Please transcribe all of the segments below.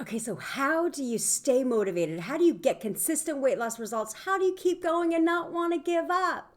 Okay, so how do you stay motivated? How do you get consistent weight loss results? How do you keep going and not want to give up?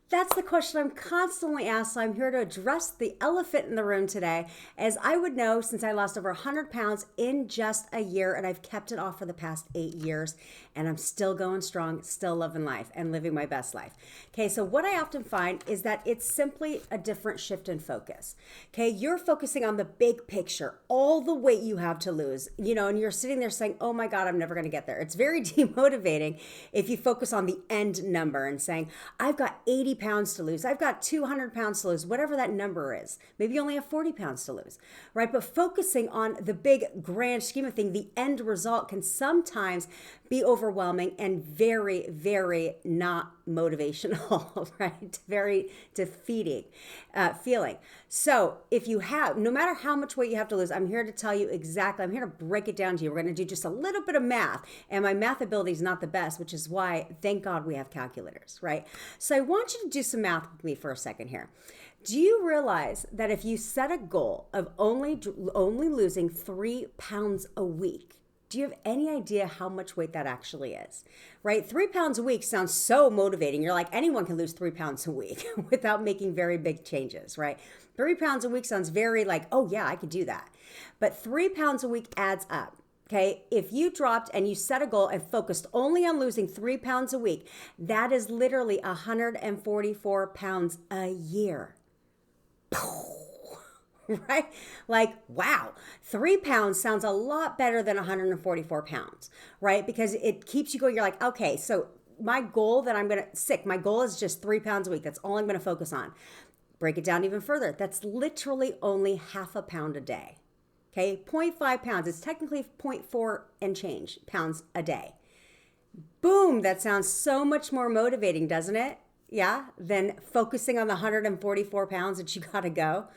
That's the question I'm constantly asked. So I'm here to address the elephant in the room today. As I would know, since I lost over 100 pounds in just a year, and I've kept it off for the past 8 years, and I'm still going strong, still loving life and living my best life. Okay, so what I often find is that it's simply a different shift in focus. Okay, you're focusing on the big picture, all the weight you have to lose, and you're sitting there saying, oh my God, I'm never gonna get there. It's very demotivating if you focus on the end number and saying, I've got 80 pounds to lose. I've got 200 pounds to lose, whatever that number is. Maybe you only have 40 pounds to lose, right? But focusing on the big grand scheme of things, the end result can sometimes be overwhelming and very, very not motivational, right? Very defeating feeling. So if you have, no matter how much weight you have to lose, I'm here to tell you exactly, I'm here to break it down to you. We're going to do just a little bit of math, and my math ability is not the best, which is why, thank God, we have calculators, right? So I want you to do some math with me for a second here. Do you realize that if you set a goal of only losing 3 pounds a week, do you have any idea how much weight that actually is? Right? 3 pounds a week sounds so motivating. You're like, anyone can lose 3 pounds a week without making very big changes, right? 3 pounds a week sounds very like, oh yeah, I could do that. But 3 pounds a week adds up. Okay, if you dropped and you set a goal and focused only on losing 3 pounds a week, that is literally 144 pounds a year. Right? Like, wow, 3 pounds sounds a lot better than 144 pounds, right? Because it keeps you going. You're like, okay, so my goal that my goal is just 3 pounds a week. That's all I'm going to focus on. Break it down even further. That's literally only half a pound a day. Okay, 0.5 pounds. It's technically 0.4 and change pounds a day. Boom, that sounds so much more motivating, doesn't it? Yeah, than focusing on the 144 pounds that you got to go.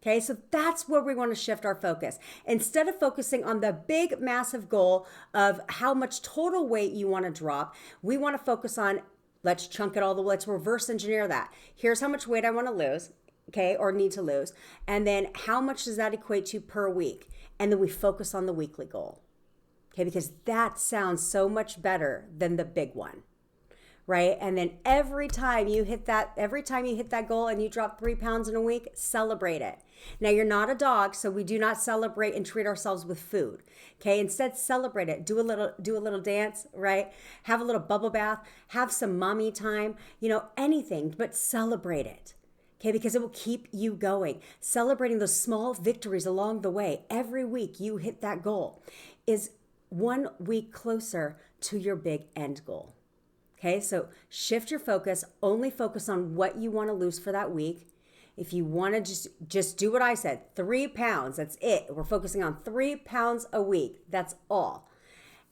Okay, so that's where we want to shift our focus. Instead of focusing on the big, massive goal of how much total weight you want to drop, we want to focus on, let's chunk it all the way, let's reverse engineer that. Here's how much weight I want to lose, okay, or need to lose. And then how much does that equate to per week? And then we focus on the weekly goal, okay, because that sounds so much better than the big one. Right? And then every time you hit that goal and you drop 3 pounds in a week, celebrate it. Now, you're not a dog, so we do not celebrate and treat ourselves with food. Okay? Instead, celebrate it. Do a little dance, right? Have a little bubble bath, have some mommy time, anything, but celebrate it. Okay? Because it will keep you going. Celebrating those small victories along the way. Every week you hit that goal is 1 week closer to your big end goal. Okay, so shift your focus, only focus on what you want to lose for that week. If you want to just do what I said, 3 pounds, that's it. We're focusing on 3 pounds a week. That's all.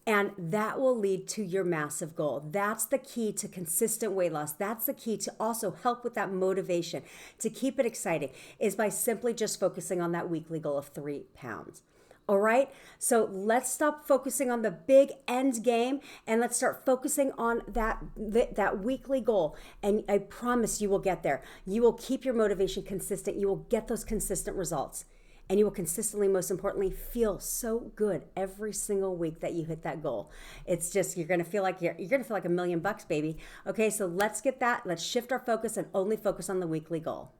And that will lead to your massive goal. That's the key to consistent weight loss. That's the key to also help with that motivation, to keep it exciting, is by simply just focusing on that weekly goal of 3 pounds. All right, so let's stop focusing on the big end game and let's start focusing on that weekly goal. And I promise you will get there. You will keep your motivation consistent. You will get those consistent results. And you will consistently, most importantly, feel so good every single week that you hit that goal. It's just, you're gonna feel like $1 million, baby. Okay, so let's get that. Let's shift our focus and only focus on the weekly goal.